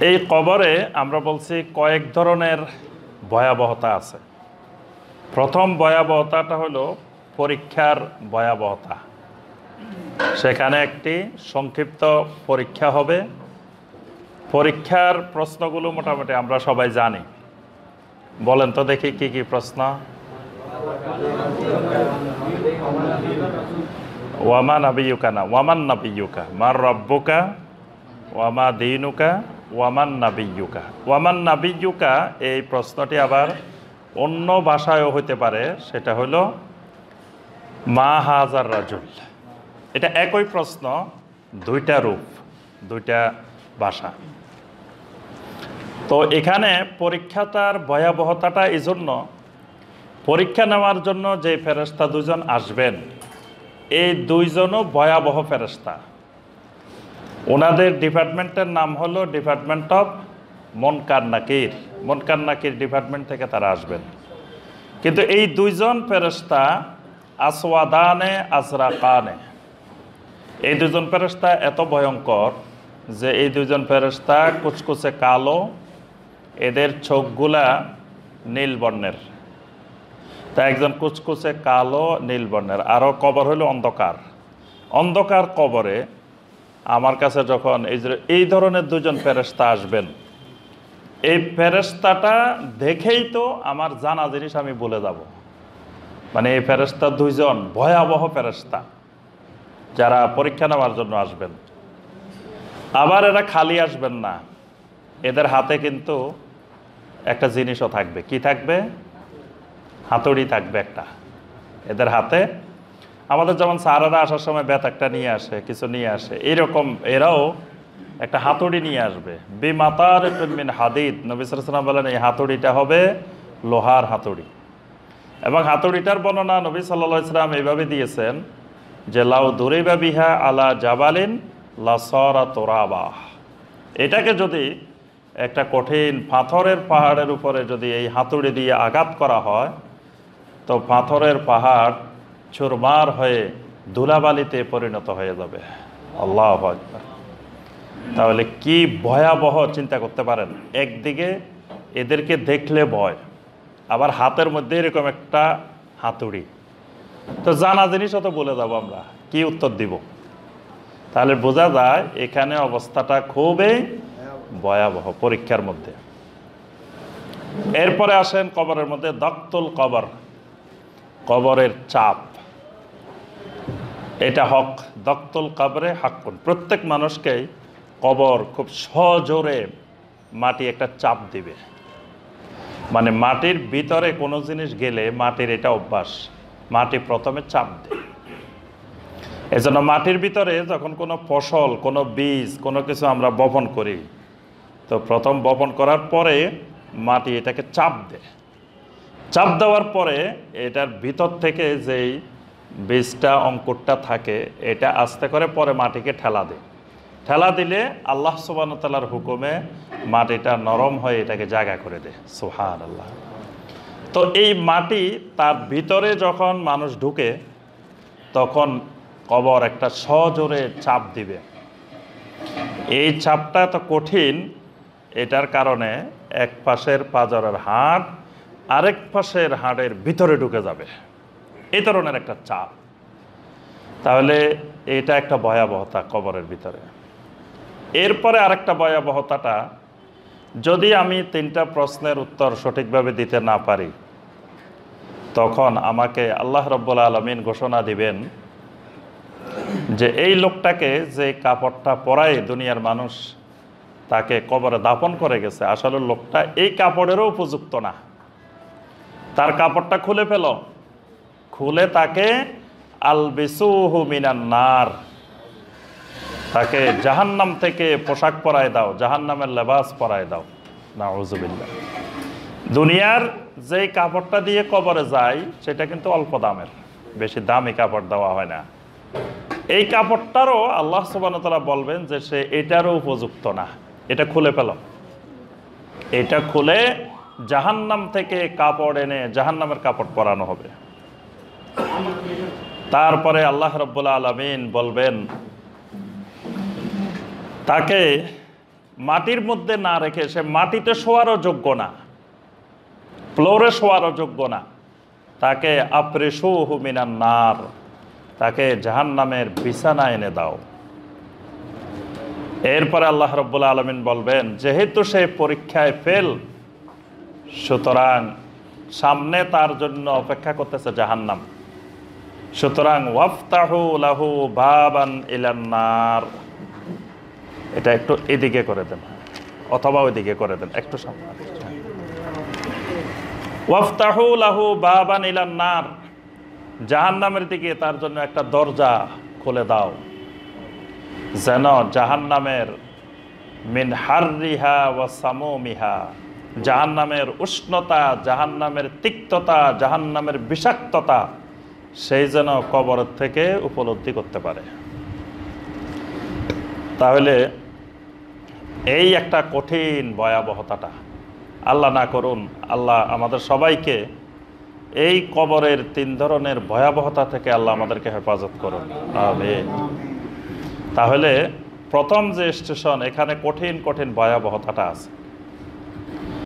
এই কবরে আমরা বলছি কয়েক ধরনের ভয়াবহতা আছে। প্রথম ভয়াবহতাটা হলো পরীক্ষার ভয়াবহতা। সেখানে একটি সংক্ষিপ্ত পরীক্ষা হবে। পরীক্ষার প্রশ্নগুলো মোটামুটি আমরা সবাই জানি। বলেন তো দেখি কি কি প্রশ্ন? ওয়ামা নাবিয়ুকা না, ওয়ামান নাবিয়ুকা, মার রব্বুকা, ওয়ামা দীনুকা, ওয়ামান নাবিয়ুকা। ওয়ামান নাবিয়ুকা এই প্রশ্নটি আবার অন্য ভাষায়ও হইতে পারে। সেটা হলো মা হাজার রাজুল। এটা একই প্রশ্ন, দুইটা রূপ, দুইটা ভাষা। তো এখানে পরীক্ষাটার ভয়াবহতাটা এই জন্য, পরীক্ষা নেওয়ার জন্য যে ফেরেশতা দুজন আসবেন, এই দুইজনও ভয়াবহ ফেরেশতা। ওনাদের ডিপার্টমেন্টের নাম হলো ডিপার্টমেন্ট অফ মুনকার নাকির। মুনকার নাকির ডিপার্টমেন্ট থেকে তারা আসবেন। কিন্তু এই দুইজন ফেরেশতা আসওয়াদানে আজরাকানে, এই দুজন ফেরেশতা এত ভয়ঙ্কর যে এই দুজন ফেরেশতা কুচকুচে কালো, এদের চোখগুলা নীল বর্ণের। তা একজন কুচকুচে কালো নীল বর্ণের। আরও কবর হলো অন্ধকার। অন্ধকার কবরে আমার কাছে যখন এই ধরনের দুজন ফেরেশতা আসবেন, এই ফেরেশতাটা দেখেই তো আমার জানা জিনিস আমি বলে যাব। মানে এই ফেরেশতা দুইজন ভয়াবহ ফেরেশতা যারা পরীক্ষা নেওয়ার জন্য আসবেন। আবার এরা খালি আসবেন না, এদের হাতে কিন্তু একটা জিনিসও থাকবে। কি থাকবে? হাতুড়ি থাকবে একটা এদের হাতে। আমাদের যেমন সারারা আসার সময় বেত একটা নিয়ে আসে, কিছু নিয়ে আসে, এইরকম এরাও একটা হাতুড়ি নিয়ে আসবে। বিমাতার মিন হাদিদ। নবী সাল্লাল্লাহু আলাইহি ওয়াসাল্লাম বলেন এই হাতুড়িটা হবে লোহার হাতুড়ি। এবং হাতুড়িটার বর্ণনা নবী সাল্লাল্লাহু আলাইহি ওয়াসাল্লাম এইভাবে দিয়েছেন যে লাউ দুরিবা বিহা আলা জাবালিন লাসারা তুরাবা। এটাকে যদি একটা কঠিন পাথরের পাহাড়ের উপরে যদি এই হাতুড়ি দিয়ে আঘাত করা হয়, তো পাথরের পাহাড় চুরমার হয়ে ধুলাবালিতে পরিণত হয়ে যাবে। আল্লাহু আকবার। তাহলে কি ভয়াবহ চিন্তা করতে পারেন। একদিকে এদেরকে দেখলে ভয়, আবার হাতের মধ্যে এরকম একটা হাতুড়ি। তো জানা জিনিসও তো বলে যাব, আমরা কি উত্তর দিব? তাহলে বোঝা যায় এখানে অবস্থাটা খুবই ভয়াবহ পরীক্ষার মধ্যে। এরপরে আসেন কবরের মধ্যে দক্তুল কবর, কবরের চাপ। এটা হক। দক্তুল কবরে হাক্কুন। প্রত্যেক মানুষকেই কবর খুব সজোরে মাটি একটা চাপ দিবে। মানে মাটির ভিতরে কোনো জিনিস গেলে মাটির এটা অভ্যাস, মাটি প্রথমে চাপ দেয়। এজন্য মাটির ভিতরে যখন কোনো ফসল, কোনো বীজ, কোনো কিছু আমরা বপন করি, তো প্রথম বপন করার পরে মাটি এটাকে চাপ দেয়। চাপ দেওয়ার পরে এটার ভিতর থেকে যেই বীজটা, অঙ্কুরটা থাকে, এটা আস্তে করে পরে মাটিকে ঠেলা দেয়। ঠেলা দিলে আল্লাহ সুবহানাহু ওয়া তাআলার হুকুমে মাটিটা নরম হয়ে এটাকে জায়গা করে দেয়। সুবহানাল্লাহ। তো এই মাটি তার ভিতরে যখন মানুষ ঢুকে, তখন কবর একটা সজোরে চাপ দিবে। এই চাপটা তো কঠিন, এটার কারণে এক পাশের পাঁজরের হাড় আরেক পাশের হাড়ের ভিতরে ঢুকে যাবে। এই ধরনের একটা চাপ। তাহলে এটা একটা ভয়াবহতা কবরের ভিতরে। এরপরে আরেকটা ভয়াবহতাটা, যদি আমি 3টা প্রশ্নের উত্তর সঠিকভাবে দিতে না পারি, তখন আমাকে আল্লাহ রাব্বুল আলামিন ঘোষণা দিবেন যে এই লোকটাকে যে কাপড়টা পরায় দুনিয়ার মানুষ তাকে কবরে দাফন করে গেছে, আসলে লোকটা এই কাপড়েরও উপযুক্ত না। তার কাপড়টা খুলে ফেল, খুলে তাকে আলবিসুহু মিনান নার, তাকে জাহান্নাম থেকে পোশাক পরায় দাও, জাহান্নামের লেবাস পরায় দাও। নাউযুবিল্লাহ। দুনিয়ার যেই কাপড়টা দিয়ে কবরে যায় সেটা কিন্তু অল্প দামের, বেশি দামি কাপড় দেওয়া হয় না। এই কাপড়টারও আল্লাহ সুবহানাহু ওয়া তাআলা বলবেন যে সে এটারও উপযুক্ত না, এটা খুলে ফেল। এটা খুলে জাহান্নাম থেকে কাপড় এনে জাহান্নামের কাপড় পরানো হবে। তারপরে আল্লাহ রাব্বুল আলামিন বলবেন তাকে মাটির মধ্যে না রেখে, সে মাটিতে শোয়ারও যোগ্য না, ফ্লোরে শোয়ারও যোগ্য না, তাকে আফরিশুহু মিনান নার, তাকে জাহান্নামের বিছানা এনে দাও। এরপরে আল্লাহ রাব্বুল আলামিন বলবেন, যেহেতু সে পরীক্ষায় ফেল, সুতরাং সামনে তার জন্য অপেক্ষা করতেছে জাহান্নাম। সুতরাং ওয়াফতাহু লাহু বাবান ইলান নার, এটা একটু এদিকে করে দেন অথবা ওইদিকে করে দেন, একটু সামনে। ওয়াফতাহু লাহু বাবান ইলান নার, জাহান্নামের দিকে তার জন্য একটা দরজা খুলে দাও, যেন জাহান্নামের মিন হাররিহা ওয়া সামুমিহা, জাহান্নামের উষ্ণতা, জাহান্নামের তিক্ততা, জাহান্নামের বিষাক্ততা সেই যেন কবরের থেকে উপলব্ধি করতে পারে। তাহলে এই একটা কঠিন ভয়াবহতাটা, আল্লাহ না করুন, আল্লাহ আমাদের সবাইকে এই কবরের 3 ধরনের ভয়াবহতা থেকে আল্লাহ আমাদেরকে হেফাজত করুন, আমিন। তাহলে প্রথম যে স্টেশন, এখানে কঠিন কঠিন ভয়াবহতাটা আছে।